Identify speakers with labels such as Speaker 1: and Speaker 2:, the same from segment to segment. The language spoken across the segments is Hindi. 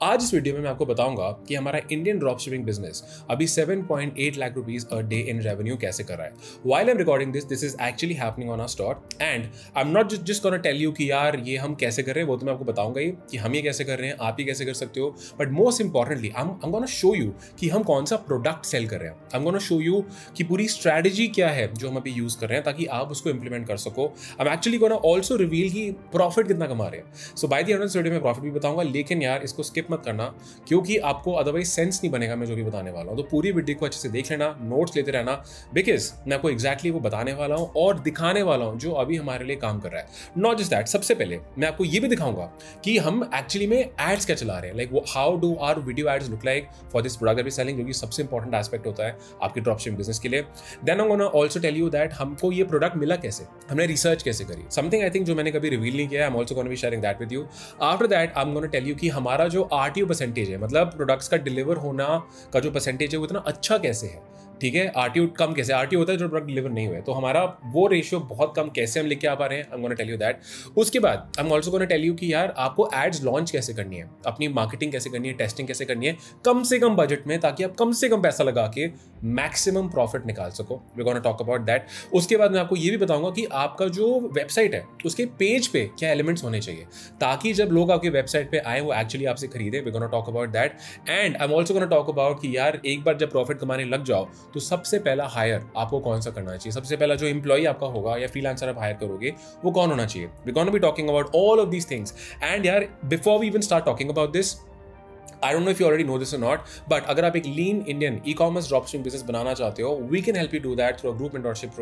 Speaker 1: आज इस वीडियो में मैं आपको बताऊंगा कि हमारा इंडियन ड्रॉप शिपिंग बिजनेस अभी 7.8 lakh rupees a day in revenue कैसे कर रहा है। While I am recording this is actually happening on our store and I am not just gonna tell you कि यार ये हम कैसे कर रहे हैं, वो तो मैं आपको बताऊंगा ही कि हम ये कैसे कर रहे हैं, आप ही कैसे कर सकते हो। But most importantly I am gonna show you कि हम कौन सा प्रोडक्ट सेल कर रहे हैं। I am gonna show you कि पूरी स्ट्रैटेजी क्या है जो हम अभी यूज कर रहे हैं ताकि आप उसको इंप्लीमेंट कर सको। I am actually gonna also reveal कि प्रॉफिट कितना कमा रहे हैं। So by the end of this video में प्रॉफिट भी बताऊंगा, लेकिन यार इसको स्किप मत करना क्योंकि आपको अदरवाइज सेंस नहीं बनेगा मैं जो भी बताने वाला हूं। तो पूरी वीडियो को अच्छे से देख लेना, नोट्स लेते रहना, बिकॉज मैं आपको एग्जैक्टली वो बताने वाला हूं और दिखाने वाला हूं जो अभी हमारे लिए काम कर रहा है। नॉट जस्ट दैट, सबसे पहले मैं आपको ये भी दिखाऊंगा कि हम एक्चुअली में एड्स क्या चला रहे हैं, like how do our video ads look like for this product that we selling, जो कि सबसे इंपॉर्टेंट एस्पेक्ट होता है आपके ड्रॉपशिपिंग बिजनेस के लिए। Then I gonna also tell you that हमको ये प्रोडक्ट मिला कैसे, हमने रिसर्च कैसे करी, समथिंग आई थिंक जो मैंने कभी रिवील नहीं किया। I am also gonna be sharing that with you. After that I am gonna tell you कि हमारा जो आरटीओ परसेंटेज है, मतलब प्रोडक्ट्स का डिलीवर होना का जो परसेंटेज है वो इतना अच्छा कैसे है। ठीक है, आरटीओ कम कैसे, आरटीओ होता है जो प्रोडक्ट डिलीवर नहीं हुए, तो हमारा वो रेशियो बहुत कम कैसे हम लेके आ पा रहे हैं। I am gonna tell you that. उसके बाद I am also gonna tell you कि यार आपको एड्स लॉन्च कैसे करनी है, अपनी मार्केटिंग कैसे करनी है, टेस्टिंग कैसे करनी है कम से कम बजट में, ताकि आप कम से कम पैसा लगा के मैक्सिमम प्रॉफिट निकाल सको। We gonna talk about that. उसके बाद मैं आपको ये भी बताऊंगा कि आपका जो वेबसाइट है उसके पेज पे क्या एलिमेंट्स होने चाहिए ताकि जब लोग आपके वेबसाइट पे आए वो एक्चुअली आपसे खरीदे। We gonna talk about that and I am also gonna talk about कि यार एक बार जब प्रॉफिट कमाने लग जाओ तो सबसे पहला हायर आपको कौन सा करना चाहिए, सबसे पहला जो एम्प्लॉय आपका होगा या फ्रीलांसर आप हायर करोगे वो कौन होना चाहिए। We gonna be talking about all of these things and यार before we even start talking about this, I don't know if you already know this or not, but अगर आप एक lean Indian e-commerce dropshipping business बनाना चाहते हो, we can help you do that through a group mentorship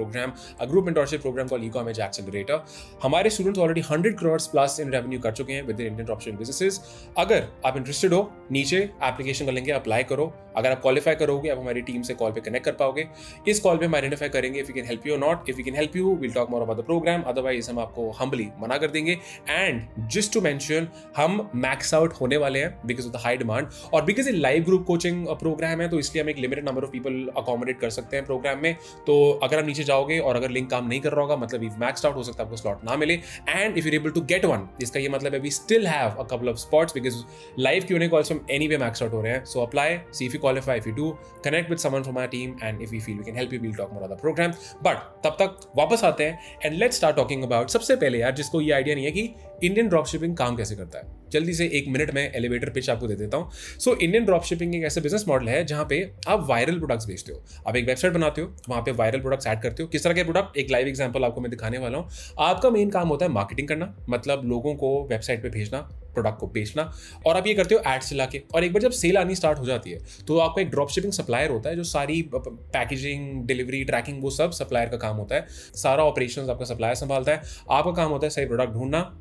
Speaker 1: program called E-commerce Accelerator. हमारे students already 100 crores plus in revenue कर चुके हैं with their Indian dropshipping businesses. अगर आप interested हो, नीचे एप्लीकेशन कर लेंगे, अप्लाई करो। अगर आप क्वालिफाई करोगे आप हमारी टीम से कॉल पे कनेक्ट कर पाओगे। इस कॉल पे हम आइडेंटिफाई करेंगे if we can help you और not. If we can help you will talk more about the programme, otherwise हम आपको हम्बली मना कर देंगे। एंड जस्ट टू मेंशन, हम मैक्स आउट होने वाले हैं because of the high demand, और बिकॉज ये लाइव ग्रुप कोचिंग प्रोग्राम है तो इसलिए हम एक limited number of people accommodate कर सकते हैं प्रोग्राम में। तो अगर आप नीचे जाओगे और अगर लिंक काम नहीं कर रहा होगा, मतलब इफ मैक्स्ड आउट, हो सकता है आपको स्लॉट ना मिले। And if you able to get one, इसका ये मतलब है we still have a couple of spots because live Q&A calls हम एनीवे मैक्स आउट हो रहे हैं। So apply, see if you qualify, if you do connect with someone from our team, and if we feel we can help you, we'll talk more about the program. But तब तक वापस आते हैं and let's start talking about, सबसे पहले यार जिसको ये आइडिया नहीं है कि इंडियन ड्रॉप शिपिंग काम कैसे करता है, जल्दी से एक मिनट में एलिवेटर पिच आपको दे देता हूँ। सो इंडियन ड्रॉप शिपिंग एक ऐसा बिजनेस मॉडल है जहाँ पे आप वायरल प्रोडक्ट्स बेचते हो। आप एक वेबसाइट बनाते हो, वहाँ पे वायरल प्रोडक्ट्स ऐड करते हो। किस तरह के प्रोडक्ट, एक लाइव एग्जांपल आपको मैं दिखाने वाला हूँ। आपका मेन काम होता है मार्केटिंग करना, मतलब लोगों को वेबसाइट पे भेजना, प्रोडक्ट को बेचना, और आप ये करते हो एड्स चला के। और एक बार जब सेल आनी स्टार्ट हो जाती है तो आपका एक ड्रॉप शिपिंग सप्लायर होता है जो सारी पैकेजिंग, डिलीवरी, ट्रैकिंग, वो सब सप्लायर का काम होता है। सारा ऑपरेशंस आपका सप्लायर संभालता है। आपका काम होता है सही प्रोडक्ट ढूंढना,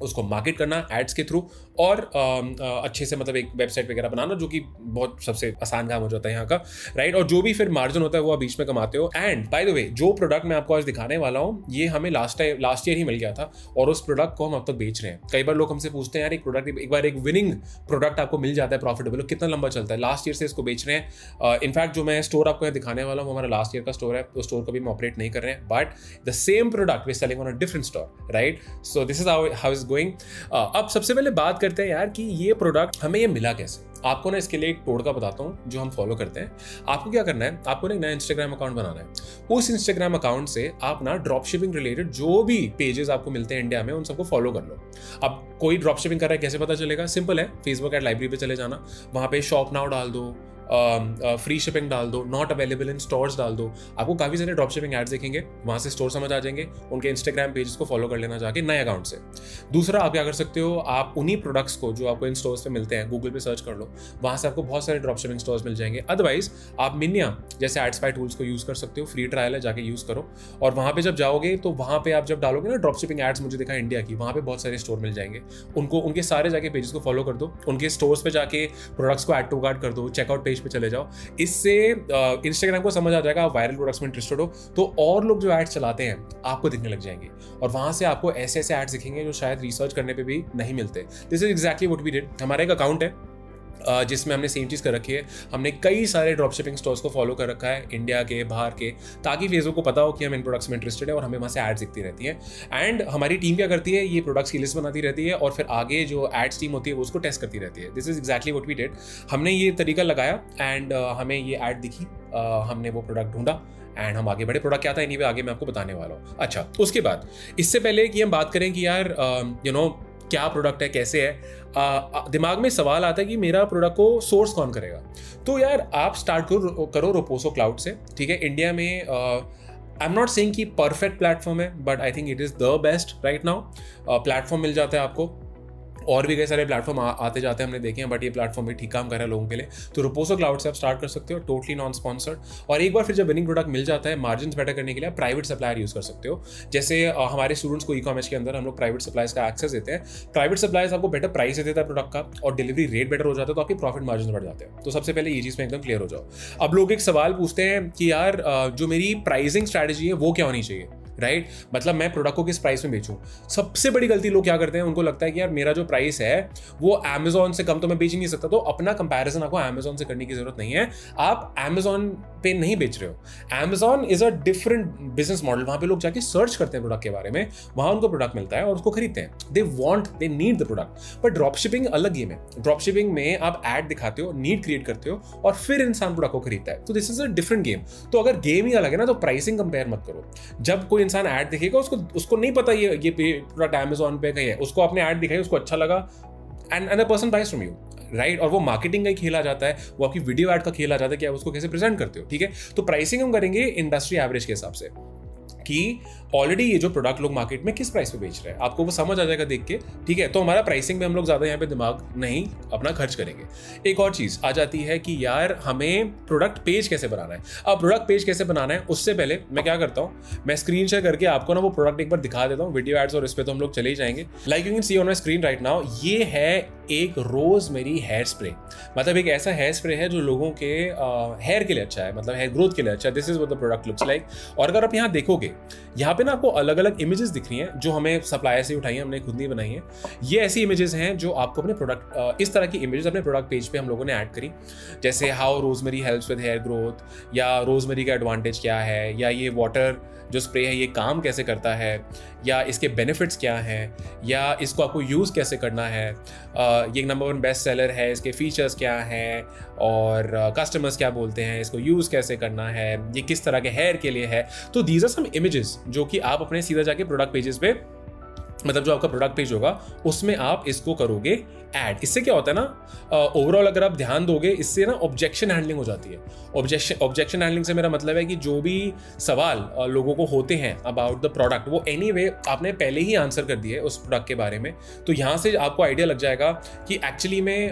Speaker 1: उसको मार्केट करना एड्स के थ्रू, और अच्छे से मतलब एक वेबसाइट वगैरह बनाना, जो कि बहुत सबसे आसान काम हो जाता है यहाँ का, राइट। और जो भी फिर मार्जिन होता है वो आप बीच में कमाते हो। एंड बाय द वे, जो प्रोडक्ट मैं आपको आज दिखाने वाला हूँ ये हमें लास्ट ईयर ही मिल गया था और उस प्रोडक्ट को हम अब तक बेच रहे हैं। कई बार लोग हमसे पूछते हैं यार एक प्रोडक्ट, एक बार एक विनिंग प्रोडक्ट आपको मिल जाता है प्रॉफिटेबल, कितना लंबा चलता है, लास्ट ईयर से इसको बेच रहे हैं। इनफैक्ट जो मैं स्टोर आपको यहाँ दिखाने वाला हूँ हमारा लास्ट ईयर का स्टोर है, तो स्टोर कभी हम ऑपरेट नहीं कर रहे हैं, but the same product we selling on a different store, right. So this is how is going. अब सबसे पहले बात करते हैं यार कि ये प्रोडक्ट हमें ये मिला कैसे। आपको ना इसके लिए एक टोटका बताता हूँ जो हम फॉलो करते हैं। आपको क्या करना है, आपको ना एक नया इंस्टाग्राम अकाउंट बनाना है। उस इंस्टाग्राम अकाउंट से आप ना ड्रॉप शिपिंग रिलेटेड जो भी पेजेस आपको मिलते हैं इंडिया में उन सबको फॉलो कर लो। अब कोई ड्रॉप शिपिंग कर रहा है कैसे पता चलेगा, सिंपल है, फेसबुक एड लाइब्रेरी पे चले जाना, वहाँ पे शॉप नाउ डाल दो, फ्री शिपिंग डाल दो, नॉट अवेलेबल इन स्टोर्स डाल दो, आपको काफ़ी सारे ड्रॉप शिपिंग एड्स दिखेंगे, वहाँ से स्टोर समझ आ जाएंगे। उनके इंस्टाग्राम पेजेस को फॉलो कर लेना जाके नए अकाउंट से। दूसरा आप क्या कर सकते हो, आप उन्हीं प्रोडक्ट्स को जो आपको इन स्टोर्स पे मिलते हैं गूगल पे सर्च कर लो, वहाँ से आपको बहुत सारे ड्रॉप शिपिंग स्टोर्स मिल जाएंगे। अदरवाइज आप मिनिया जैसे एडस्पाई टूल्स को यूज़ कर सकते हो, फ्री ट्रायल है, जाके यूज़ करो। और वहाँ पे जब जाओगे तो वहाँ पे आप जब डालोगे ना ड्रॉप शिपिंग एड्स मुझे दिखा इंडिया की, वहाँ पे बहुत सारे स्टोर मिल जाएंगे। उनको उनके सारे जाके पेजेस को फॉलो कर दो, उनके स्टोर्स पे जाके प्रोडक्ट्स को ऐड टू कार्ट कर दो, चेकआउट पेज पे चले जाओ। इससे इंस्टाग्राम को समझ आ जाएगा आप वायरल प्रोडक्ट्स में इंटरेस्टेड हो, तो और लोग जो एड्स चलाते हैं आपको दिखने लग जाएंगे और वहां से आपको ऐसे ऐसे एड्स दिखेंगे जो शायद रिसर्च करने पे भी नहीं मिलते। This is exactly what we did. हमारा एक अकाउंट है, जिसमें हमने सेम चीज़ कर रखी है। हमने कई सारे ड्रॉप शिपिंग स्टोर्स को फॉलो कर रखा है, इंडिया के, बाहर के, ताकि फेसबुक को पता हो कि हम इन प्रोडक्ट्स में इंटरेस्टेड है और हमें वहाँ से एड्स दिखती रहती है। एंड हमारी टीम क्या करती है, ये प्रोडक्ट्स की लिस्ट बनाती रहती है और फिर आगे जो एड्स टीम होती है वो उसको टेस्ट करती रहती है। This is exactly what we did. हमने ये तरीका लगाया एंड हमें ये ऐड दिखी, हमने वो प्रोडक्ट ढूंढा एंड हम आगे बढ़े। प्रोडक्ट क्या था एनीवे आगे मैं आपको बताने वाला हूँ। अच्छा, उसके बाद इससे पहले कि हम बात करें कि यार क्या प्रोडक्ट है, कैसे है, दिमाग में सवाल आता है कि मेरा प्रोडक्ट को सोर्स कौन करेगा। तो यार आप स्टार्ट करो रोपोसो क्लाउड से, ठीक है। इंडिया में आई एम नॉट सेइंग कि परफेक्ट प्लेटफॉर्म है, but I think it is the best right now. Platform मिल जाता है आपको, और भी कई सारे प्लेटफॉर्म आते जाते हैं, हमने देखे हैं, बट ये प्लेटफॉर्म भी ठीक काम कर रहा है लोगों के लिए। तो रोपोसो क्लाउड से आप स्टार्ट कर सकते हो, टोटली नॉन स्पॉन्सर्ड। और एक बार फिर जब विनिंग प्रोडक्ट मिल जाता है, मार्जिन बेटर करने के लिए प्राइवेट सप्लायर यूज़ कर सकते हो। जैसे हमारे स्टूडेंट्स को ई-कॉमर्स के अंदर हम लोग प्राइवेट सप्लायर्स का एक्सेस देते हैं। प्राइवेट सप्लायर्स आपको बेटर प्राइस दे देता है प्रोडक्ट का, और डिलीवरी रेट बेटर हो जाता है, तो आपके प्रॉफिट मार्जिन बढ़ जाते हैं। तो सबसे पहले ये चीज़ में एकदम क्लियर हो जाओ। अब लोग एक सवाल पूछते हैं कि यार जो मेरी प्राइसिंग स्ट्रैटेजी है वो क्या होनी चाहिए, राइट? मतलब मैं प्रोडक्ट को किस प्राइस में बेचूं। सबसे बड़ी गलती लोग क्या करते हैं, उनको लगता है कि यार मेरा जो प्राइस है वो अमेजोन से कम तो मैं बेच ही नहीं सकता। तो अपना कंपैरिजन आपको अमेजोन से करने की जरूरत नहीं है। आप अमेजोन पे नहीं बेच रहे हो। Amazon is a different business model. वहां पे लोग जाके सर्च करते हैं प्रोडक्ट के बारे में, वहां उनको प्रोडक्ट मिलता है और उसको खरीदते हैं। They need the product. पर ड्रॉप शिपिंग अलग गेम है। ड्रॉप शिपिंग में आप एड दिखाते हो, नीड क्रिएट करते हो और फिर इंसान प्रोडक्ट को खरीदता है। तो this is a different game. तो अगर गेम ही अलग है ना, तो प्राइसिंग कंपेयर मत करो। जब कोई इंसान एड दिखेगा, उसको नहीं पता ये प्रोडक्ट अमेजोन पे कहीं है, उसको आपने ऐड दिखाई, उसको अच्छा लगा and another person buys from you, right? और वो मार्केटिंग का ही खेल आ जाता है, वो आपकी वीडियो ऐड का खेल आ जाता है कि आप उसको कैसे प्रेजेंट करते हो, ठीक है? तो प्राइसिंग हम करेंगे इंडस्ट्री एवरेज के हिसाब से कि ऑलरेडी ये जो प्रोडक्ट लोग मार्केट में किस प्राइस पे बेच रहे हैं, आपको वो समझ आ जाएगा देख के, ठीक है? तो हमारा प्राइसिंग में हम लोग ज़्यादा यहाँ पे दिमाग नहीं अपना खर्च करेंगे। एक और चीज़ आ जाती है कि यार हमें प्रोडक्ट पेज कैसे बनाना है। अब प्रोडक्ट पेज कैसे बनाना है, उससे पहले मैं क्या करता हूँ, मैं स्क्रीन शेयर करके आपको ना वो प्रोडक्ट एक बार दिखा देता हूँ। वीडियो एड्स और इस पर तो हम लोग चले ही जाएंगे। Like you can see on my screen right now, ये है एक रोजमेरी हेयर स्प्रे। मतलब एक ऐसा हेयर स्प्रे है जो लोगों के हेयर के लिए अच्छा है, मतलब हेयर ग्रोथ के लिए अच्छा है। This is what the product looks like. और अगर आप यहाँ देखोगे, यहाँ पे ना आपको अलग अलग इमेजेस दिख रही हैं जो हमें सप्लायर से उठाई हैं, हमने खुद नहीं बनाई हैं। ये ऐसी इमेजेस हैं जो आपको अपने प्रोडक्ट, इस तरह की इमेजेस अपने प्रोडक्ट पेज पे हम लोगों ने ऐड करी। जैसे how rosemary helps with hair growth, या रोजमेरी का एडवांटेज क्या है, या ये वाटर जो स्प्रे है ये काम कैसे करता है, या इसके बेनिफिट्स क्या हैं, या इसको आपको यूज़ कैसे करना है, ये नंबर 1 बेस्ट सेलर है, इसके फीचर्स क्या हैं, और कस्टमर्स क्या बोलते हैं, इसको यूज़ कैसे करना है, ये किस तरह के हेयर के लिए है। तो दीज आर सम इमेजेस जो कि आप अपने सीधा जाके प्रोडक्ट पेजेस पे, मतलब जो आपका प्रोडक्ट पेज होगा उसमें आप इसको करोगे ऐड। इससे क्या होता है ना, ओवरऑल अगर आप ध्यान दोगे, इससे ना ऑब्जेक्शन हैंडलिंग हो जाती है। ऑब्जेक्शन हैंडलिंग से मेरा मतलब है कि जो भी सवाल लोगों को होते हैं अबाउट द प्रोडक्ट, वो एनीवे आपने पहले ही आंसर कर दिया है उस प्रोडक्ट के बारे में। तो यहाँ से आपको आइडिया लग जाएगा कि एक्चुअली में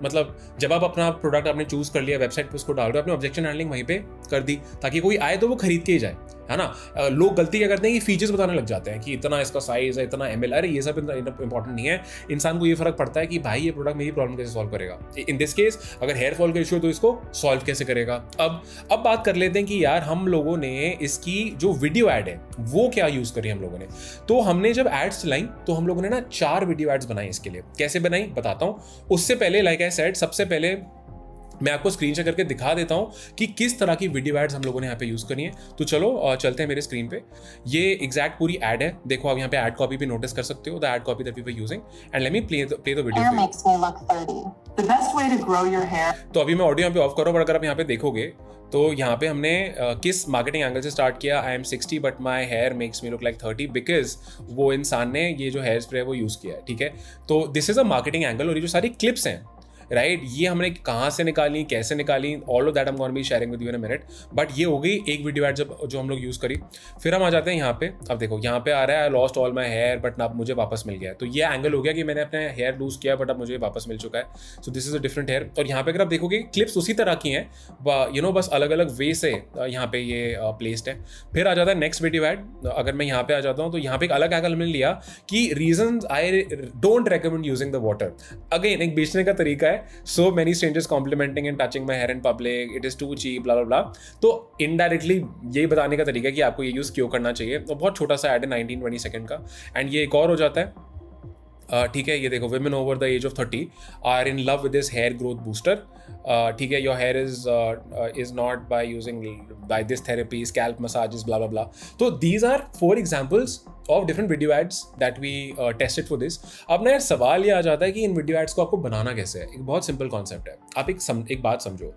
Speaker 1: मतलब जब आप अपना प्रोडक्ट आपने चूज कर लिया, वेबसाइट पर उसको डाल रहे हो, आपने ऑब्जेक्शन हैंडलिंग वहीं पे कर दी ताकि कोई आए तो वो खरीद के ही जाए, है ना। लोग गलती क्या करते हैं कि फीचर्स बताने लग जाते हैं कि इतना इसका साइज है, इतना ml। अरे ये सब इंपॉर्टेंट नहीं है। इंसान को ये फर्क पड़ता है कि भाई ये प्रोडक्ट मेरी प्रॉब्लम कैसे सॉल्व करेगा। इन दिस केस अगर हेयर फॉल का इशू है तो इसको सॉल्व कैसे करेगा। अब बात कर लेते हैं कि यार हम लोगों ने इसकी जो वीडियो एड है वो क्या यूज करी हम लोगों ने। तो हमने जब एड्स चलाई तो हम लोगों ने ना 4 वीडियो एड्स बनाई इसके लिए। कैसे बनाई बताता हूँ। उससे पहले लाइक आई सेड, सबसे पहले मैं आपको स्क्रीन शेयर करके दिखा देता हूं कि किस तरह की वीडियो एड्स हम लोगों ने यहाँ पे यूज करी है। तो चलो चलते हैं मेरे स्क्रीन पे। ये एग्जैक्ट पूरी एड है, देखो आप यहाँ पे एड कॉपी भी नोटिस कर सकते हो, the ad copy that we were using, and let me play the video.
Speaker 2: Hair makes me look 30. The best way to grow your hair.
Speaker 1: तो अभी मैं ऑडियो यहाँ पे ऑफ करो, पर अगर आप यहाँ पे देखोगे तो यहाँ पे हमने किस मार्केटिंग एंगल से स्टार्ट किया। I am 60 but my hair makes me look like 30, because वो इंसान ने ये जो हेयर स्प्रे है वो यूज किया है, ठीक है। तो this is a marketing angle. और ये जो सारी क्लिप्स हैं, राइट, ये हमने कहाँ से निकाली, कैसे निकाली, all of that I am gonna be sharing with you in a minute. But ये हो गई एक वीडियो एड जो हम लोग यूज़ करी। फिर हम आ जाते हैं यहाँ पे। अब देखो यहाँ पे आ रहा है I lost all my hair but अब मुझे वापस मिल गया है। तो ये एंगल हो गया कि मैंने अपने हेयर लूज किया बट अब मुझे वापस मिल चुका है। So this is a different hair. और यहाँ पे अगर आप देखोगे क्लिप्स उसी तरह की हैं, बस अलग अलग वे से यहाँ पे ये प्लेस्ड है। फिर आ जाता है नेक्स्ट वीडियो एड। अगर मैं यहाँ पे आ जाता हूँ तो यहाँ पे एक अलग एंगल हमने लिया कि reason I don't recommend using the water. Again एक बेचने का तरीका है। So many strangers complimenting and touching my hair in public, it is too cheap, blah blah blah। तो इनडायरेक्टली यही बताने का तरीका है कि आपको ये यूज क्यों करना चाहिए। तो बहुत छोटा सा ऐड है 19-20 सेकंड का। एंड ये एक और हो जाता है। ठीक है, ये देखो, women over the age of 30 are in love with this hair growth booster. ठीक है, your hair is not by this therapy, scalp massages, blah blah blah. So these are 4 examples of different video ads that we tested for this. अब ना यार सवाल ये आ जाता है कि इन वीडियो एड्स को आपको बनाना कैसे है। एक बहुत सिंपल कॉन्सेप्ट है। आप एक बात समझो,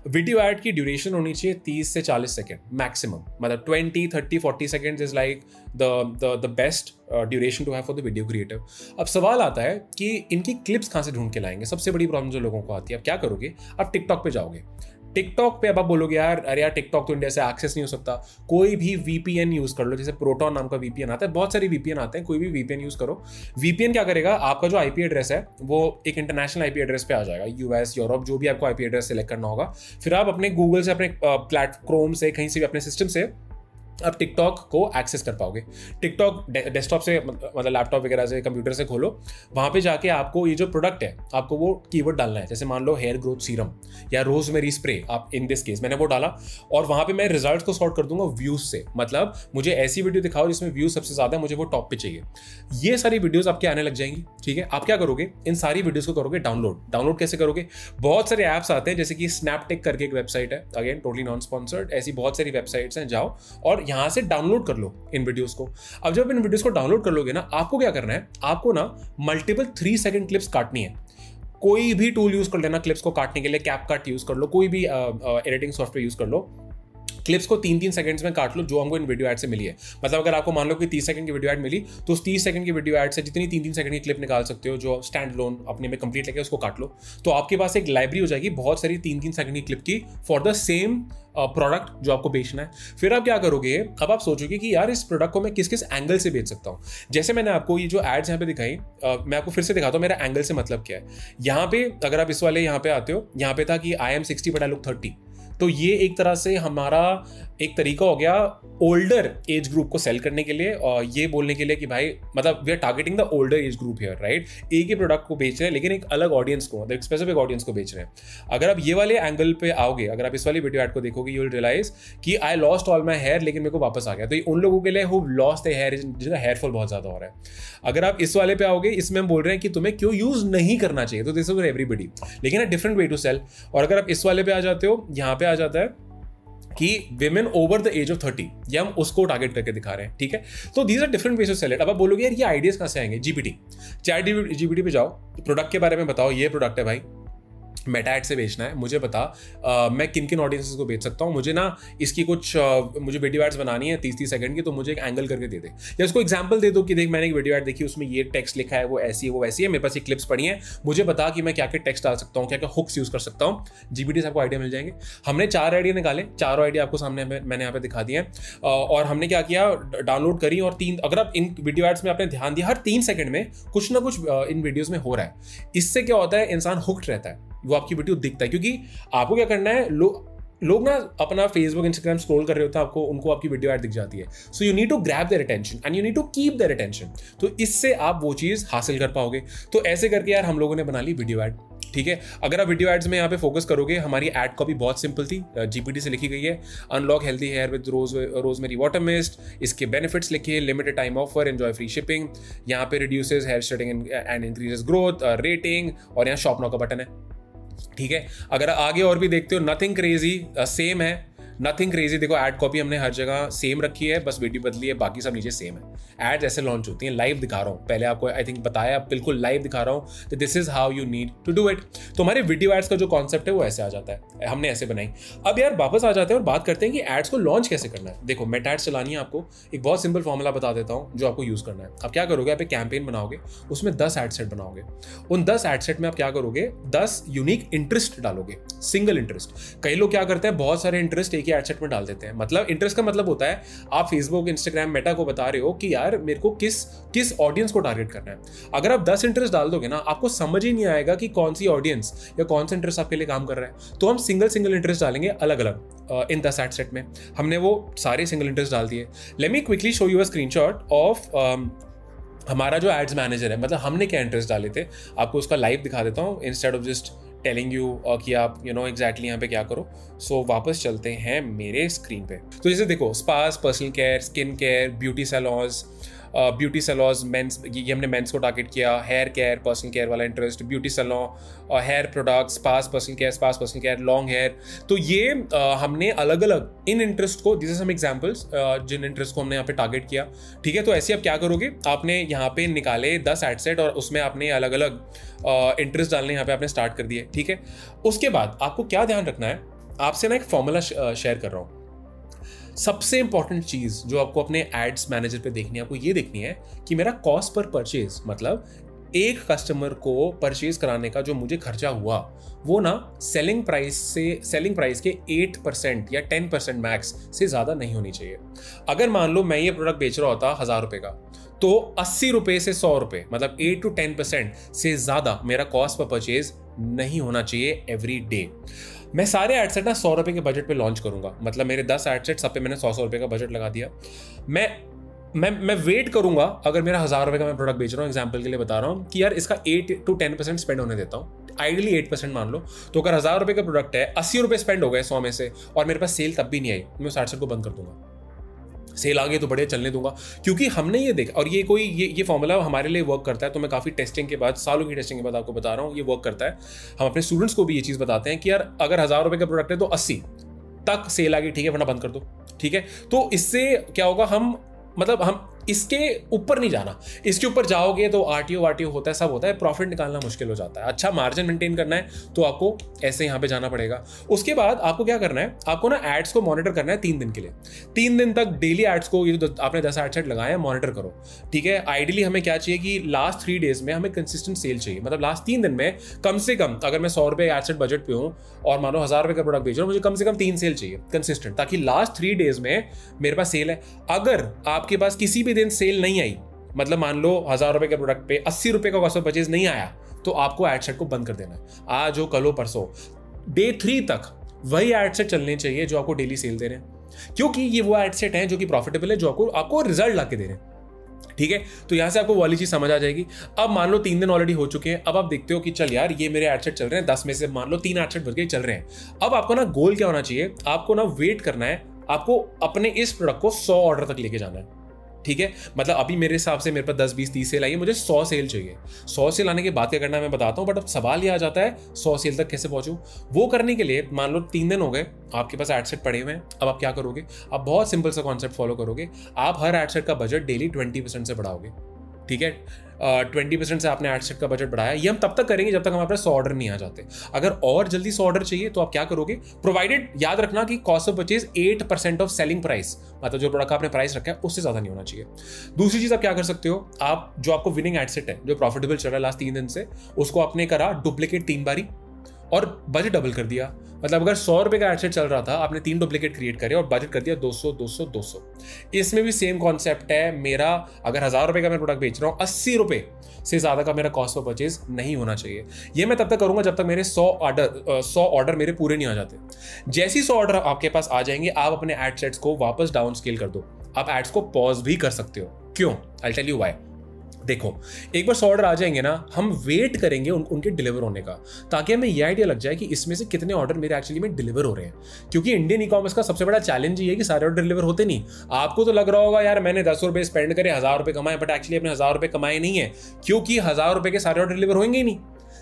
Speaker 1: वीडियो एड की ड्यूरेशन होनी चाहिए 30 से 40 सेकेंड मैक्सिमम, मतलब 20, 30, 40 seconds is like the best duration to have for the video creative. अब सवाल आता है कि इनकी क्लिप्स कहाँ से ढूंढ के लाएंगे। सबसे बड़ी प्रॉब्लम जो लोगों को आती है, अब क्या करोगे, आप टिकटॉक पे जाओगे। टिकटॉक पे अब आप बोलोगे यार, अरे यार टिकटॉक तो इंडिया से एक्सेस नहीं हो सकता, कोई भी VPN यूज कर लो, जैसे प्रोटॉन नाम का VPN आता है, बहुत सारे VPN आते हैं, कोई भी VPN यूज करो। VPN क्या करेगा, आपका जो IP एड्रेस है वो एक इंटरनेशनल IP एड्रेस पे आ जाएगा, US, यूरोप, जो भी आपको IP एड्रेस सेलेक्ट करना होगा। फिर आप अपने गूगल से, अपने क्रोम से, कहीं से भी अपने सिस्टम से आप टिकटॉक को एक्सेस कर पाओगे। टिकटॉक डेस्कटॉप से, मतलब लैपटॉप वगैरह से, कंप्यूटर से खोलो, वहाँ पे जाके आपको ये जो प्रोडक्ट है आपको वो कीवर्ड डालना है। जैसे मान लो हेयर ग्रोथ सीरम या रोजमेरी स्प्रे, आप इन दिस केस मैंने वो डाला, और वहाँ पे मैं रिजल्ट को सॉर्ट कर दूंगा व्यूज से, मतलब मुझे ऐसी वीडियो दिखाओ जिसमें व्यूज सबसे ज्यादा है, मुझे वो टॉप पे चाहिए। ये सारी वीडियोस आपके आने लग जाएंगी। ठीक है, आप क्या करोगे, इन सारी वीडियोस को करोगे डाउनलोड कैसे करोगे, बहुत सारे ऐप्स आते हैं, जैसे कि स्नैपटेक करके एक वेबसाइट है, अगेन टोटली नॉन स्पॉन्सर्ड, ऐसी बहुत सारी वेबसाइट्स हैं, जाओ और यहाँ से डाउनलोड कर लो इन वीडियोस को। अब जब इन वीडियोस को डाउनलोड कर लोगे ना, आपको क्या करना है, आपको ना मल्टीपल 3 सेकंड क्लिप्स काटनी है। कोई भी टूल यूज कर लेना क्लिप्स को काटने के लिए, कैपकट यूज कर लो, कोई भी एडिटिंग सॉफ्टवेयर यूज कर लो, क्लिप्स को 3-3 सेकंड्स में काट लो जो हमको इन वीडियो ऐड से मिली है। मतलब अगर आपको मान लो कि 30 सेकंड की वीडियो ऐड मिली, तो उस 30 सेकंड की वीडियो ऐड से जितनी 3-3 सेकंड की क्लिप निकाल सकते हो जो स्टैंड लोन अपने में कंप्लीट लगे, उसको काट लो। तो आपके पास एक लाइब्रेरी हो जाएगी बहुत सारी 3-3 सेकंड की क्लिप की फॉर द सेम प्रोडक्ट जो आपको बेचना है। फिर आप क्या करोगे, अब आप सोचोगे कि यार इस प्रोडक्ट को मैं किस किस एंगल से बेच सकता हूँ। जैसे मैंने आपको ये जो एड्स यहाँ पे दिखाई, मैं आपको फिर से दिखाता हूँ मेरा एंगल से मतलब क्या है। यहाँ पे अगर आप इस वाले यहाँ पे आते हो, यहाँ पे था कि I am 60 but I look 30, तो ये एक तरह से हमारा एक तरीका हो गया ओल्डर एज ग्रुप को सेल करने के लिए, और ये बोलने के लिए कि भाई मतलब we are targeting the older age group here, right. एक ही प्रोडक्ट को बेच रहे हैं लेकिन एक अलग ऑडियंस को, एक स्पेसिफिक ऑडियंस को बेच रहे हैं। अगर आप ये वाले एंगल पे आओगे, अगर आप इस वाली वीडियो ऐड को देखोगे, यू विल रियलाइज कि I lost all my hair लेकिन मेरे को वापस आ गया। तो ये उन लोगों के लिए हु लॉस्ट द हेयर, जिनका हेयर फॉल बहुत ज्यादा हो रहा है। अगर आप इस वाले पे आओगे, इसमें हम बोल रहे हैं कि तुम्हें क्यों यूज नहीं करना चाहिए, तो दिस इज फॉर एवरीबॉडी, लेकिन a different way to sell. और अगर आप इस वाले पे आ जाते हो, यहाँ पे आ जाता है कि women over the age of 30, ये हम उसको टारगेट करके दिखा रहे हैं। ठीक है, तो these are different ways to sell it। अब आप बोलोगे यार ये आइडियाज कहाँ से आएंगे, चैट GPT पे जाओ, प्रोडक्ट के बारे में बताओ, ये प्रोडक्ट है भाई, मेटा एड से बेचना है, मुझे बता मैं किन किन ऑडियंसेस को बेच सकता हूँ, मुझे ना इसकी कुछ मुझे वीडियो एड्स बनानी है 30-30 सेकंड की, तो मुझे एक एंगल करके दे दे, या उसको एग्जांपल दे दो कि देख मैंने एक वीडियो एड देखी, उसमें ये टेक्स्ट लिखा है, वो ऐसी है वो वैसी है, मेरे पास ये क्लिप्स पड़ी हैं, मुझे बता कि मैं क्या क्या टेक्स्ट डाल सकता हूँ, क्या क्या हुक्स यूज कर सकता हूँ। GPT से आपको आइडिया मिल जाएंगे। हमने 4 आइडिया निकाले, चारों आइडिया आपको सामने मैंने यहाँ पे दिखा दिया है, और हमने क्या किया, डाउनलोड करी, और 3, अगर आप इन वीडियो एड्स में आपने ध्यान दिया, हर 3 सेकंड में कुछ ना कुछ इन वीडियोस में हो रहा है। इससे क्या होता है, इंसान हुक्ड रहता है, वो आपकी वीडियो दिखता है, क्योंकि आपको क्या करना है, लोग ना अपना फेसबुक इंस्टाग्राम स्क्रॉल कर रहे होते हैं, आपको उनको आपकी वीडियो ऐड दिख जाती है। So you need to grab their attention and you need to keep their attention, तो इससे आप वो चीज हासिल कर पाओगे। तो ऐसे करके यार हम लोगों ने बना ली वीडियो ऐड। ठीक है, अगर आप वीडियो एड्स में यहाँ पे फोकस करोगे, हमारी एड कॉपी बहुत सिंपल थी, GPT से लिखी गई है। Unlock healthy hair with rosemary water mist, इसके बेनिफिट्स लिखे, limited time offer, enjoy free shipping, यहाँ पे reduces hair shedding and increases growth, rating, और यहाँ शॉप नाउ का बटन है। ठीक है, अगर आगे और भी देखते हो, नथिंग क्रेजी, सेम है, नथिंग क्रेजी। देखो एड कॉपी हमने हर जगह सेम रखी है, बस वीडियो बदली है, बाकी सब नीचे सेम है। एड्स ऐसे लॉन्च होती हैं, लाइव दिखा रहा हूँ, पहले आपको आई थिंक बताया, बिल्कुल लाइव दिखा रहा हूँ, तो this is how you need to do it. तो हमारे वीडियो एड्स का जो कॉन्सेप्ट है वो ऐसे आ जाता है, हमने ऐसे बनाई। अब यार वापस आ जाते हैं और बात करते हैं कि एड्स को लॉन्च कैसे करना है। देखो मेटा एड्स चलानी है आपको, एक बहुत सिंपल फॉर्मूला बता देता हूँ जो आपको यूज करना है। आप क्या करोगे, आप एक कैंपेन बनाओगे, उसमें 10 एड सेट बनाओगे। उन 10 एड सेट में आप क्या करोगे, 10 यूनिक इंटरेस्ट डालोगे, सिंगल इंटरेस्ट। कई लोग क्या करते हैं, बहुत सारे इंटरेस्ट एक ही एड सेट में डाल देते हैं। मतलब इंटरेस्ट का मतलब होता है आप फेसबुक, इंस्टाग्राम, मेटा को बता रहे हो कि यार मेरे को किस ऑडियंस को टारगेट करना है। अगर आप 10 इंटरेस्ट डाल दोगे ना, आपको समझ ही नहीं आएगा कि कौन सी ऑडियंस या कौन सा इंटरेस्ट आपके लिए काम कर रहा है। तो हम सिंगल इंटरेस्ट डालेंगे अलग अलग इन 10 एड सेट में। हमने वो सारे सिंगल इंटरेस्ट डाल दिए। Let me quickly show you a screenshot of हमारा जो एड्स मैनेजर है, मतलब हमने क्या इंटरेस्ट डाले थे, आपको उसका लाइव दिखा देता हूँ instead of just telling you कि आप एग्जैक्टली यहाँ पे क्या करो। सो वापस चलते हैं मेरे स्क्रीन पे। तो जैसे देखो, spas, personal care, skin care, beauty salons, beauty salons, men's, ये हमने मेंस को टारगेट किया, हेयर केयर, पर्सनल केयर वाला interest, beauty salon, hair products, spas personal care, long hair. तो ये हमने अलग अलग इन इंटरेस्ट को, दिस इज सम एग्जांपल्स जिन इंटरेस्ट को हमने यहाँ पे टारगेट किया। ठीक है, तो ऐसे आप क्या करोगे, आपने यहाँ पे निकाले 10 एड सेट और उसमें आपने अलग अलग इंटरेस्ट डालने यहाँ पे आपने स्टार्ट कर दिए। ठीक है, उसके बाद आपको क्या ध्यान रखना है, आपसे ना एक फॉर्मूला शेयर कर रहा हूँ। सबसे इंपॉर्टेंट चीज जो आपको अपने एड्स मैनेजर पे देखनी है, आपको ये देखनी है कि मेरा कॉस्ट पर परचेज, मतलब एक कस्टमर को परचेज कराने का जो मुझे खर्चा हुआ वो ना सेलिंग प्राइस के 8% या 10% मैक्स से ज्यादा नहीं होनी चाहिए। अगर मान लो मैं ये प्रोडक्ट बेच रहा होता 1000 रुपए का, तो 80 रुपए से 100 रुपए, मतलब 8 to 10% से ज्यादा मेरा कॉस्ट पर परचेज नहीं होना चाहिए एवरी डे। मैं सारे एडसेट ना 100 रुपए के बजट पे लॉन्च करूंगा, मतलब मेरे 10 एडसेट सब पे मैंने 100 रुपए का बजट लगा दिया। मैं वेट करूंगा, अगर मेरा 1000 रुपए का मैं प्रोडक्ट बेच रहा हूँ, एग्जांपल के लिए बता रहा हूँ कि यार इसका 8 to 10% स्पेंड होने देता हूँ, आइडियली 8% मान लो। तो अगर 1000 रुपए का प्रोडक्ट है, 80 रुपए स्पेंड हो गए 100 में से, और मेरे पास सेल तब भी नहीं आई, मैं उस एडसेट को बंद कर दूंगा। सेल आ गई तो बढ़िया चलने दूंगा, क्योंकि हमने ये देखा, और ये फॉर्मूला हमारे लिए वर्क करता है। तो मैं काफी टेस्टिंग के बाद, सालों की टेस्टिंग के बाद आपको बता रहा हूँ, ये वर्क करता है। हम अपने स्टूडेंट्स को भी ये चीज बताते हैं कि यार अगर 1000 रुपए का प्रोडक्ट है तो 80 तक सेल आ गई, ठीक है, वरना बंद कर दो। ठीक है, तो इससे क्या होगा, हम इसके ऊपर नहीं जाना। इसके ऊपर जाओगे तो आरटीओ होता है, सब होता है, प्रॉफिट निकालना मुश्किल हो जाता है। अच्छा मार्जिन मेंटेन करना है तो आपको ऐसे यहाँ पे जाना पड़ेगा। उसके बाद आपको क्या करना है, आपको ना एड्स को मॉनिटर करना है 3 दिन के लिए। 3 दिन तक डेली एड्स को, ये जो आपने 10 एड सेट लगाए हैं, मॉनिटर करो। ठीक है, आइडियली हमें क्या चाहिए कि लास्ट 3 डेज में हमें कंसिस्टेंट सेल चाहिए, मतलब लास्ट 3 दिन में कम से कम, अगर मैं 100 रुपए एड सेट बजट पे हूँ और मानो 1000 रुपए का प्रोडक्ट बेच रहा हूँ, मुझे कम से कम 3 सेल चाहिए कंसिस्टेंट, ताकि लास्ट 3 डेज में मेरे पास सेल है। अगर आपके पास किसी भी दिन सेल नहीं आई, मतलब मान लो 1000 रुपए के प्रोडक्ट पे 80 रुपए का कॉस्ट ऑफ परचेज नहीं आया, तो आपको एड सेट को बंद कर देना है। आज हो, कल हो, परसों, डे 3 तक वही एड सेट चलने चाहिए जो आपको डेली सेल दे रहे हैं, क्योंकि ये वो एड सेट हैं जो कि प्रॉफिटेबल है, जो आपको रिजल्ट ला के दे रहे हैं। ठीक है, तो यहां से आपको वाली चीज समझ आ जाएगी। अब मान लो 3 दिन ऑलरेडी हो चुके हैं, अब आप देखते हो कि चल यार ये मेरे एड सेट चल रहे हैं, 10 में से मान लो 3 एड सेट बच गए, चल रहे हैं। अब आपको ना गोल क्या होना चाहिए, आपको ना वेट करना है, आपको अपने इस प्रोडक्ट को 100 ऑर्डर तक लेके जाना है। ठीक है, मतलब अभी मेरे हिसाब से मेरे पास 10, 20, 30 सेल आई है, मुझे 100 सेल चाहिए। 100 सेल आने के बाद क्या करना है मैं बताता हूँ, बट अब सवाल ये आ जाता है 100 सेल तक कैसे पहुंचूं। वो करने के लिए मान लो 3 दिन हो गए, आपके पास एड सेट पड़े हुए हैं। अब आप क्या करोगे, आप बहुत सिंपल सा कॉन्सेप्ट फॉलो करोगे। आप हर एड सेट का बजट डेली 20% से बढ़ाओगे। ठीक है, 20% से आपने एड सेट का बजट बढ़ाया। ये हम तब तक करेंगे जब तक हमारे पास 100 ऑर्डर नहीं आ जाते। अगर और जल्दी 100 ऑर्डर चाहिए तो आप क्या करोगे, प्रोवाइडेड, याद रखना कि cost of purchase 8% of selling price, मतलब जो प्रोडक्ट का आपने प्राइस रखा है उससे ज्यादा नहीं होना चाहिए। दूसरी चीज आप क्या कर सकते हो, आप जो आपको विनिंग एड सेट है, जो प्रॉफिटेबल चल रहा है लास्ट 3 दिन से, उसको आपने करा डुप्लीकेट 3 बारी और बजट डबल कर दिया। मतलब अगर 100 रुपए का एड सेट चल रहा था, आपने 3 डुप्लीकेट क्रिएट करे और बजट कर दिया 200, 200, 200। इसमें भी सेम कॉन्सेप्ट है। मेरा अगर 1000 रुपए का मैं प्रोडक्ट बेच रहा हूँ, 80 रुपए से ज्यादा का मेरा कॉस्ट ऑफ परचेज नहीं होना चाहिए। ये मैं तब तक करूंगा जब तक मेरे 100 ऑर्डर मेरे पूरे नहीं आ जाते। जैसे 100 ऑर्डर आपके पास आ जाएंगे, आप अपने एड सेट्स को वापस डाउन स्केल कर दो। आप एड्स को पॉज भी कर सकते हो। क्यों? I tell you why. देखो, एक बार 100 ऑर्डर आ जाएंगे ना, हम वेट करेंगे उनके डिलीवर होने का, ताकि हमें यह आइडिया लग जाए कि इसमें से कितने ऑर्डर मेरे एक्चुअली में डिलीवर हो रहे हैं। क्योंकि इंडियन ई कॉमर्स का सबसे बड़ा चैलेंज ये है कि सारे ऑर्डर डिलीवर होते नहीं। आपको तो लग रहा होगा यार मैंने 10 रुपए स्पेंड करे 1000 रुपए कमाए, बट एक्चुअली अपने 1000 रुपए कमाए नहीं है, क्योंकि 1000 रुपए के सारे ऑर्डर डिलीवर होंगे ही नहीं।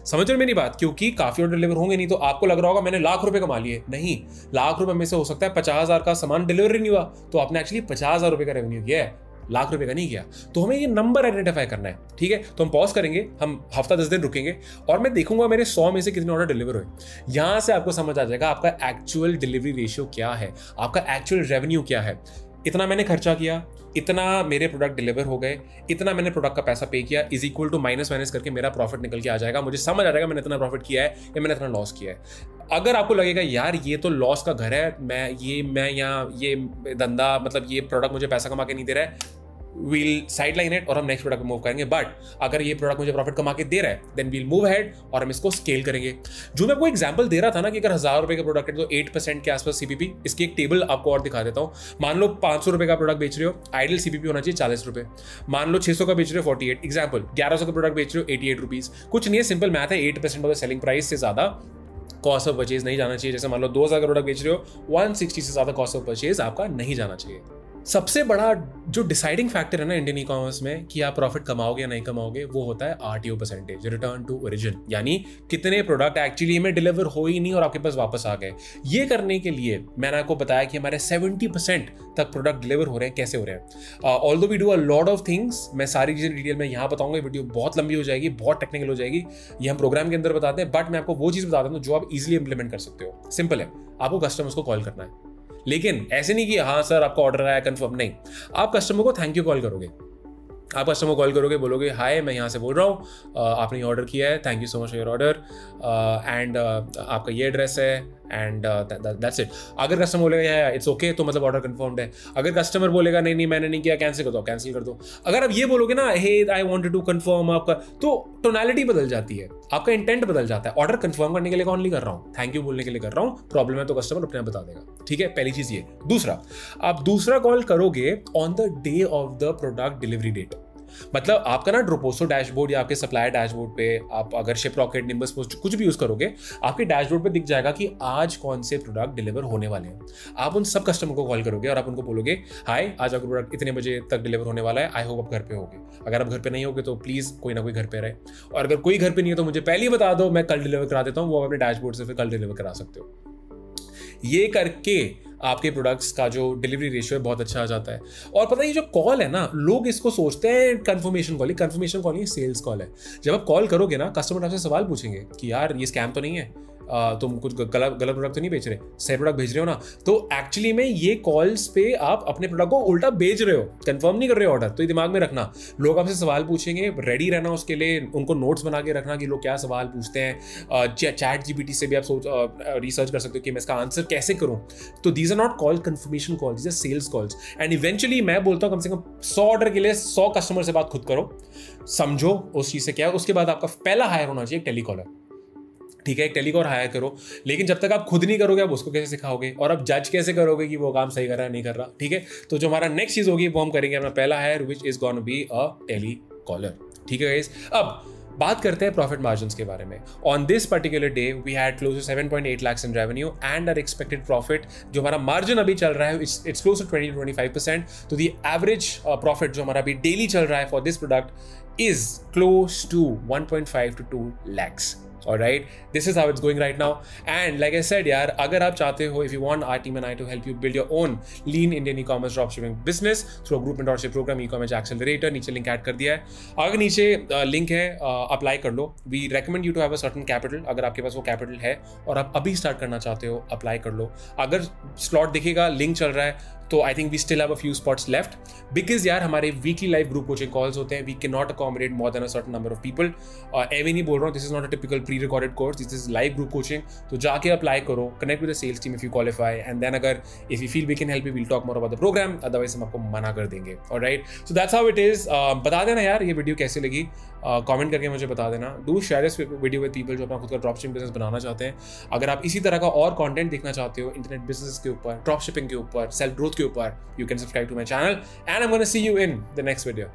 Speaker 1: समझ रहे मेरी बात? क्योंकि काफी ऑर्डर डिलीवर होंगे नहीं, तो आपको लग रहा होगा मैंने लाख रुपए कमा लिए। नहीं, लाख रुपए में से हो सकता है 50,000 का सामान डिलीवर नहीं हुआ, तो आपने एक्चुअली 50,000 रुपए का रेवेन्यू किया है, लाख रुपए का नहीं किया। तो हमें ये नंबर आइडेंटिफाई करना है। ठीक है, तो हम पॉज करेंगे, हम हफ्ता 10 दिन रुकेंगे और मैं देखूंगा मेरे 100 में से कितने ऑर्डर डिलीवर हुए। यहां से आपको समझ आ जाएगा आपका एक्चुअल डिलीवरी रेशियो क्या है, आपका एक्चुअल रेवेन्यू क्या है। इतना मैंने खर्चा किया, इतना मेरे प्रोडक्ट डिलीवर हो गए, इतना मैंने प्रोडक्ट का पैसा पे किया, इज इक्वल टू माइनस करके मेरा प्रॉफिट निकल के आ जाएगा। मुझे समझ आ जाएगा मैंने इतना प्रॉफिट किया है या मैंने इतना लॉस किया है। अगर आपको लगेगा यार ये तो लॉस का घर है, मैं यहाँ ये धंधा, मतलब ये प्रोडक्ट मुझे पैसा कमा के नहीं दे रहा है, वील साइडलाइन इट और हम नेक्स्ट प्रोडक्ट पे मूव करेंगे। बट अगर ये प्रोडक्ट मुझे प्रॉफिट कमा के दे रहा है, देन वील मूव हेड और हम इसको स्केल करेंगे। जो मैं आपको एग्जांपल दे रहा था ना कि अगर 1000 रुपए का प्रोडक्ट है तो 8% के आसपास सीपीपी, इसकी एक टेबल आपको और दिखा देता हूं। मान लो 500 रुपए का प्रोडक्ट बेच रहे हो, आइडियल सीपीपी होना चाहिए 40 रुपए। मान लो 600 का बेच रहे हो 48, एग्जाम्पल 1100 का प्रोडक्ट बेच रहे हो 88 रुपीज। कुछ नहीं है, सिंपल मैथ है, 8% ऑफ द सेलिंग प्राइस से ज्यादा कॉस्ट ऑफ परचेज नहीं जाना चाहिए। जैसे मान लो 2000 का प्रोडक्ट बेच रहे हो, 160 से ज्यादा कॉस्ट ऑफ परचेज आपका नहीं जाना चाहिए। सबसे बड़ा जो डिसाइडिंग फैक्टर है ना इंडियन ई कॉमर्स में कि आप प्रॉफिट कमाओगे या नहीं कमाओगे, वो होता है RTO percentage, return to origin, यानी कितने प्रोडक्ट एक्चुअली में डिलीवर हो ही नहीं और आपके पास वापस आ गए। ये करने के लिए मैंने आपको बताया कि हमारे 70% तक प्रोडक्ट डिलीवर हो रहे हैं। कैसे हो रहे हैं? Although we do a lot of things, मैं सारी चीज़ें डिटेल में यहाँ बताऊंगा, वीडियो बहुत लंबी हो जाएगी, बहुत टेक्निकल हो जाएगी, ये हम प्रोग्राम के अंदर बताते हैं, बट मैं आपको वो चीज़ बताता हूँ जो आप इजिली इंप्लीमेंट कर सकते हो। सिंपल है, आपको कस्टमर्स को कॉल करना है, लेकिन ऐसे नहीं कि हाँ सर आपका ऑर्डर आया कंफर्म, नहीं। आप कस्टमर को थैंक यू कॉल करोगे, आप कस्टमर को कॉल करोगे, बोलोगे हाय मैं यहाँ से बोल रहा हूँ, आपने ये ऑर्डर किया है, thank you so much for your order, and आपका ये एड्रेस है, एंड दैट्स इट। अगर कस्टमर बोलेगा इट्स ओके, तो मतलब ऑर्डर कंफर्म्ड है। अगर कस्टमर बोलेगा नहीं नहीं मैंने नहीं किया, कैंसिल कर दो, कैंसिल कर दो। अगर आप ये बोलोगे ना हे आई वांटेड टू कंफर्म आपका, तो टोनालिटी बदल जाती है, आपका इंटेंट बदल जाता है। ऑर्डर कंफर्म करने के लिए कौन नहीं कर रहा हूँ, थैंक यू बोलने के लिए कर रहा हूँ, प्रॉब्लम है तो कस्टमर अपने आप बता देगा। ठीक है, पहली चीज ये। दूसरा, आप दूसरा कॉल करोगे on the day of the product delivery date. मतलब आपका ना ड्रोपोसो डैशबोर्ड या आपके सप्लायर डैशबोर्ड पे आप अगर शिपरॉकेट, निम्बस पोस्ट कुछ भी यूज करोगे, आपके डैशबोर्ड पे दिख जाएगा कि आज कौन से प्रोडक्ट डिलीवर होने वाले हैं। आप उन सब कस्टमर को कॉल करोगे और आप उनको बोलोगे हाय आज आपका प्रोडक्ट इतने बजे तक डिलीवर होने वाला है, आई होप आप घर पे होगे। अगर आप घर पे नहीं होगे तो प्लीज कोई ना कोई घर पे रहे, और अगर कोई घर पे नहीं है तो मुझे पहले ही बता दो, मैं कल डिलीवर करा देता हूँ। वो अपने डैशबोर्ड से फिर कल डिलीवर करा सकते हो। ये करके आपके प्रोडक्ट्स का जो डिलीवरी रेशियो है बहुत अच्छा आ जाता है। और पता है ये जो कॉल है ना, लोग इसको सोचते हैं कंफर्मेशन कॉल, कंफर्मेशन कॉल नहीं, सेल्स कॉल है। जब आप कॉल करोगे ना, कस्टमर आपसे सवाल पूछेंगे कि यार ये स्कैम तो नहीं है, तुम कुछ गलत प्रोडक्ट तो नहीं बेच रहे, सही प्रोडक्ट भेज रहे हो ना। तो एक्चुअली में ये कॉल्स पे आप अपने प्रोडक्ट को उल्टा बेच रहे हो, कंफर्म नहीं कर रहे हो ऑर्डर। तो ये दिमाग में रखना, लोग आपसे सवाल पूछेंगे, रेडी रहना उसके लिए, उनको नोट्स बना के रखना कि लोग क्या सवाल पूछते हैं। चैट जीपीटी से भी आप रिसर्च कर सकते हो कि मैं इसका आंसर कैसे करूं। तो these are not call confirmation call, these are sales calls. And eventually मैं बोलता हूं कम से कम 100 ऑर्डर के लिए 100 कस्टमर से बात खुद करो, समझो उस चीज से क्या है। उसके बाद आपका पहला हायर होना चाहिए एक टेलीकॉलर। ठीक है, एक टेलीकॉलर हायर करो, लेकिन जब तक आप खुद नहीं करोगे आप उसको कैसे सिखाओगे, और आप जज कैसे करोगे कि वो काम सही कर रहा है नहीं कर रहा। ठीक है, तो जो हमारा नेक्स्ट चीज होगी वो हम करेंगे अपना पहला hire, which is gonna be a telecaller. ठीक है गाइस, अब बात करते हैं प्रॉफिट मार्जिन्स के बारे में। On this particular day we had close to 7.8 lakhs in revenue and our expected profit, जो हमारा मार्जिन अभी चल रहा है इट्स क्लोज टू 20-25%। तो द एवरेज प्रॉफिट जो हमारा अभी डेली चल रहा है for this product is close to 1.5 to 2 lakhs. Alright, this is how it's going right now. And like I said यार, अगर आप चाहते हो, if you want our team and I to help you build your own lean Indian e-commerce dropshipping business through a group mentorship program, e-commerce accelerator, नीचे लिंक ऐड कर दिया है। अगर नीचे लिंक है, अप्लाई कर लो। We recommend you to have a certain capital, अगर आपके पास वो कैपिटल है और आप अभी स्टार्ट करना चाहते हो, अप्लाई कर लो। अगर स्लॉट दिखेगा, लिंक चल रहा है, तो I think we still have a few spots left, because यार हमारे weekly live group coaching calls होते हैं। We can not accommodate more than a certain number of people. एवी नहीं बोल रहा हूँ, this is not a typical pre recorded course, this is live group coaching. तो जाके अप्लाई करो, connect with the sales team if you qualify, and then अगर if you feel we can help you, will talk more about the programme, otherwise हम आपको मना कर देंगे। Alright, so that's how it is. बता देना यार ये वीडियो कैसी लगी, कमेंट करके मुझे बता देना। Do share this video with people जो अपना खुद का ड्रॉपशिपिंग बिजनेस बनाना चाहते हैं। अगर आप इसी तरह का और कंटेंट देखना चाहते हो इंटरनेट बिजनेस के ऊपर, ड्रॉपशिपिंग के ऊपर, सेल्फ ग्रोथ के ऊपर, you can subscribe to my channel and I am gonna see you in the next video.